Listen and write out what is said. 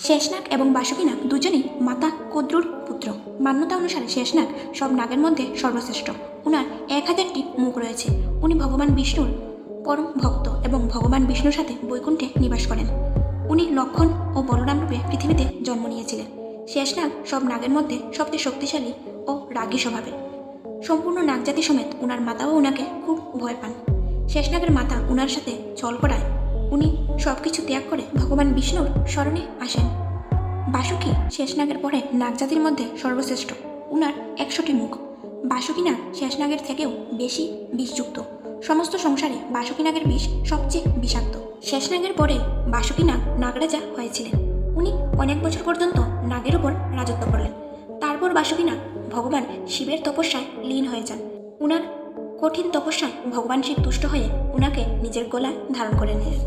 শেষনাগ এবং বাসুকীনাগ দুজনেই মাতা কদ্রুর পুত্র। মান্যতা অনুসারে শেষনাগ সব নাগের মধ্যে সর্বশ্রেষ্ঠ। উনার 1000টি মুখ রয়েছে। উনি ভগবান বিষ্ণুর পরম ভক্ত এবং ভগবান বিষ্ণুর সাথে বৈকুণ্ঠে নিবাস করেন। উনি লক্ষণ ও বলরাম রূপে পৃথিবীতে জন্ম নিয়েছিলেন। শেষনাগ সব নাগের মধ্যে সবচেয়ে শক্তিশালী ও রাগী স্বভাবের। সম্পূর্ণ নাগজাতি সমেত উনার মাতাও উনাকে খুব ভয় পান। শেষনাগের মাতা উনার সাথে ছল করায় উনি সবকিছু ত্যাগ করে ভগবান বিষ্ণুর শরণে আসেন। বাসুকী শেষনাগের পরে নাগজাতির মধ্যে সর্বশ্রেষ্ঠ। উনার 100টি মুখ। বাসুকীনাগ শেষনাগের থেকেও বেশি বিষযুক্ত। সমস্ত সংসারে বাসুকীনাগের বিষ সবচেয়ে বিষাক্ত। শেষনাগের পরে বাসুকীনাগ নাগরাজা হয়েছিলেন। উনি অনেক বছর পর্যন্ত নাগের উপর রাজত্ব করলেন। তারপর বাসুকীনাগ ভগবান শিবের তপস্যায় লীন হয়ে যান। উনার কঠিন তপস্যায় ভগবান শিব তুষ্ট হয়ে উনাকে নিজের গলায় ধারণ করে নিলেন।